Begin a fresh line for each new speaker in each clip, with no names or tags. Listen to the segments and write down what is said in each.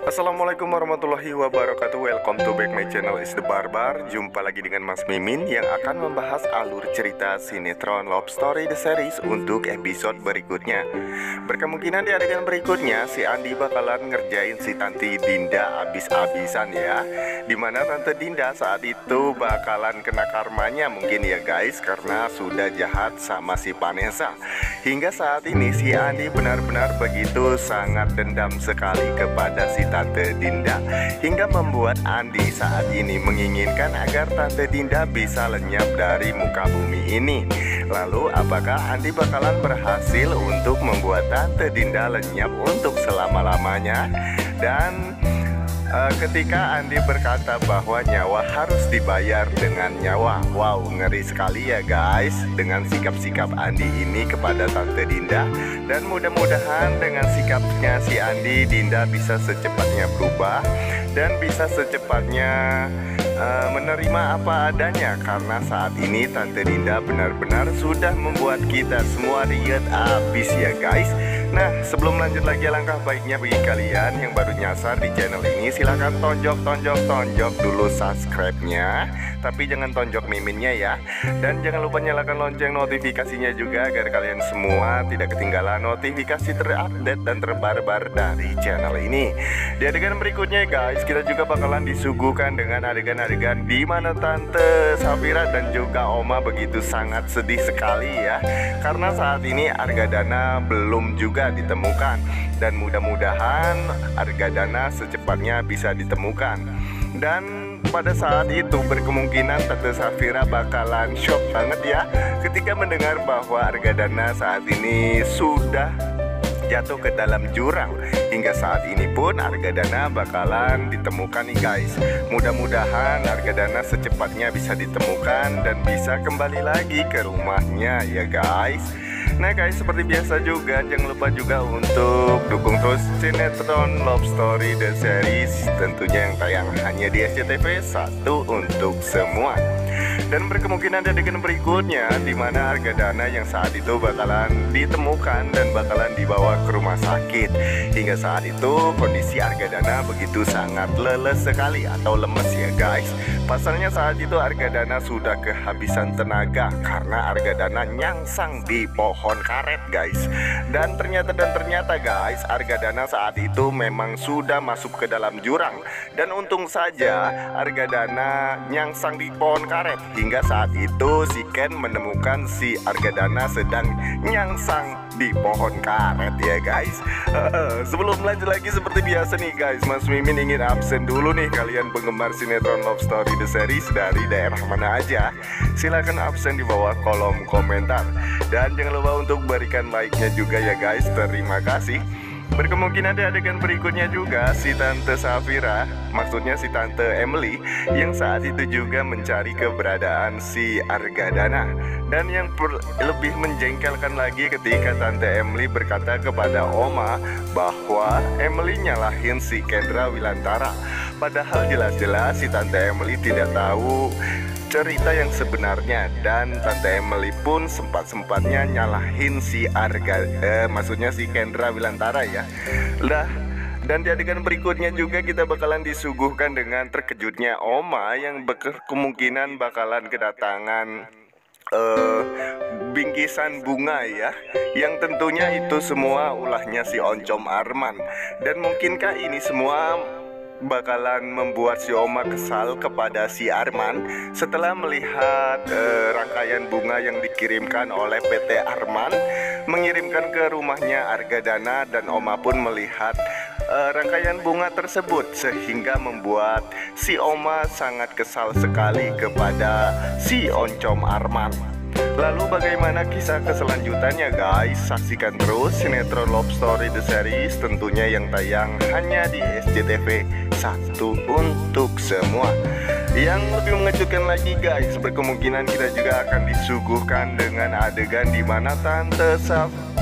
Assalamualaikum warahmatullahi wabarakatuh. Welcome to back my channel is the Barbar. Jumpa lagi dengan Mas Mimin yang akan membahas alur cerita sinetron Love Story The Series untuk episode berikutnya. Berkemungkinan di adegan berikutnya si Andi bakalan ngerjain si Tante Dinda abis-abisan ya. Dimana Tante Dinda saat itu bakalan kena karmanya mungkin ya guys, karena sudah jahat sama si Vanessa. Hingga saat ini si Andi benar-benar begitu sangat dendam sekali kepada si Tante Dinda, hingga membuat Andi saat ini menginginkan agar Tante Dinda bisa lenyap dari muka bumi ini. Lalu apakah Andi bakalan berhasil untuk membuat Tante Dinda lenyap untuk selama-lamanya? Dan ketika Andi berkata bahwa nyawa harus dibayar dengan nyawa, wow, ngeri sekali ya guys dengan sikap-sikap Andi ini kepada Tante Dinda. Dan mudah-mudahan dengan sikapnya si Andi, Dinda bisa secepatnya berubah dan bisa secepatnya menerima apa adanya, karena saat ini Tante Dinda benar-benar sudah membuat kita semua riet abis ya guys. Nah, sebelum lanjut lagi, alangkah baiknya bagi kalian yang baru nyasar di channel ini, silahkan tonjok dulu subscribe-nya, tapi jangan tonjok miminnya ya. Dan jangan lupa nyalakan lonceng notifikasinya juga agar kalian semua tidak ketinggalan notifikasi terupdate dan terbaru dari channel ini. Di adegan berikutnya guys, kita juga bakalan disuguhkan dengan adegan-adegan di mana Tante Safira dan juga Oma begitu sangat sedih sekali ya, karena saat ini Argadana belum juga ditemukan, dan mudah-mudahan Argadana secepatnya bisa ditemukan. Dan pada saat itu berkemungkinan Tante Safira bakalan shock banget ya ketika mendengar bahwa Argadana saat ini sudah jatuh ke dalam jurang. Hingga saat ini pun Argadana bakalan ditemukan nih guys. Mudah-mudahan Argadana secepatnya bisa ditemukan dan bisa kembali lagi ke rumahnya ya guys. Nah guys, seperti biasa juga jangan lupa juga untuk dukung terus sinetron Love Story The Series, tentunya yang tayang hanya di SCTV 1 untuk semua. Dan berkemungkinan di adegan berikutnya di mana Argadana yang saat itu bakalan ditemukan dan bakalan dibawa ke rumah sakit. Hingga saat itu kondisi Argadana begitu sangat leles sekali atau lemes ya guys. Pasalnya saat itu Argadana sudah kehabisan tenaga karena Argadana nyangsang di pohon karet guys. Dan ternyata guys, Argadana saat itu memang sudah masuk ke dalam jurang. Dan untung saja Argadana nyangsang di pohon karet. Hingga saat itu si Ken menemukan si Argadana sedang nyangsang di pohon karet ya guys. Sebelum lanjut lagi, seperti biasa nih guys, Mas Mimin ingin absen dulu nih. Kalian penggemar sinetron Love Story The Series dari daerah mana aja, silahkan absen di bawah kolom komentar. Dan jangan lupa untuk berikan like-nya juga ya guys, terima kasih. Berkemungkinan di adegan berikutnya juga si Tante Safira, maksudnya si Tante Emily, yang saat itu juga mencari keberadaan si Argadana. Dan yang lebih menjengkelkan lagi ketika Tante Emily berkata kepada Oma bahwa Emily nyalahin si Kendra Wilantara. Padahal jelas-jelas si Tante Emily tidak tahu cerita yang sebenarnya, dan Tante Emily pun sempat-sempatnya nyalahin si maksudnya si Kendra Wilantara ya. Lah, dan di adegan berikutnya juga kita bakalan disuguhkan dengan terkejutnya Oma yang kemungkinan bakalan kedatangan bingkisan bunga ya, yang tentunya itu semua ulahnya si Oncom Arman. Dan mungkinkah ini semua bakalan membuat si Oma kesal kepada si Arman setelah melihat rangkaian bunga yang dikirimkan oleh PT Arman mengirimkan ke rumahnya Argadana, dan Oma pun melihat rangkaian bunga tersebut sehingga membuat si Oma sangat kesal sekali kepada si Oncom Arman. Lalu bagaimana kisah keselanjutannya guys? Saksikan terus sinetron Love Story The Series, tentunya yang tayang hanya di SCTV 1 untuk semua. Yang lebih mengejutkan lagi guys, berkemungkinan kita juga akan disuguhkan dengan adegan di mana Tante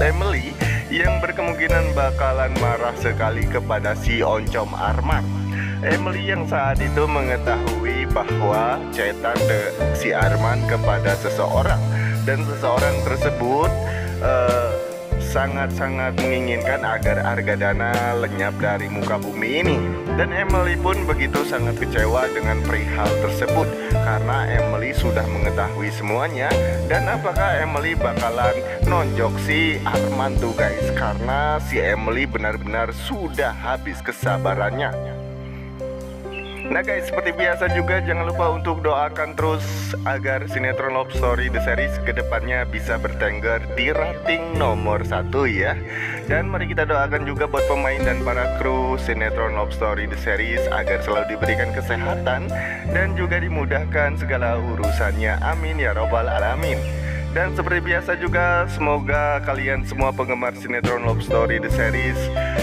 Emily yang berkemungkinan bakalan marah sekali kepada si Oncom Arman. Emily yang saat itu mengetahui bahwa chatan si Arman kepada seseorang, dan seseorang tersebut sangat-sangat menginginkan agar Argadana lenyap dari muka bumi ini. Dan Emily pun begitu sangat kecewa dengan perihal tersebut, karena Emily sudah mengetahui semuanya. Dan apakah Emily bakalan nonjok si Arman tuh guys, karena si Emily benar-benar sudah habis kesabarannya. Nah guys, seperti biasa juga jangan lupa untuk doakan terus agar sinetron Love Story The Series kedepannya bisa bertengger di rating nomor 1 ya. Dan mari kita doakan juga buat pemain dan para kru sinetron Love Story The Series agar selalu diberikan kesehatan dan juga dimudahkan segala urusannya, amin ya robbal alamin. Dan seperti biasa juga, semoga kalian semua penggemar sinetron Love Story The Series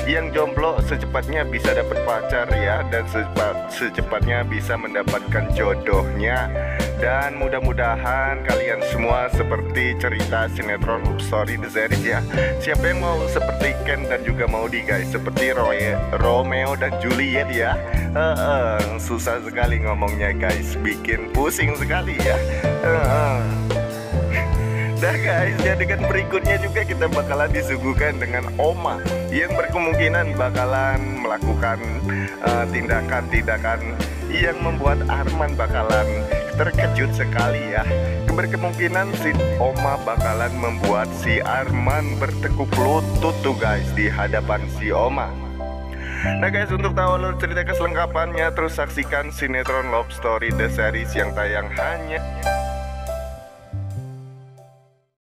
yang jomblo secepatnya bisa dapat pacar ya, dan secepatnya bisa mendapatkan jodohnya. Dan mudah-mudahan kalian semua seperti cerita sinetron Love Story The Series ya. Siapa yang mau seperti Ken dan juga Maudi guys, seperti Romeo dan Juliet ya. Susah sekali ngomongnya guys, bikin pusing sekali ya. Nah guys, jadikan berikutnya juga kita bakalan disuguhkan dengan Oma yang berkemungkinan bakalan melakukan tindakan-tindakan yang membuat Arman bakalan terkejut sekali ya. Berkemungkinan si Oma bakalan membuat si Arman bertekuk lutut tuh guys di hadapan si Oma. Nah guys, untuk tahu alur cerita keselengkapannya, terus saksikan sinetron Love Story The Series yang tayang hanya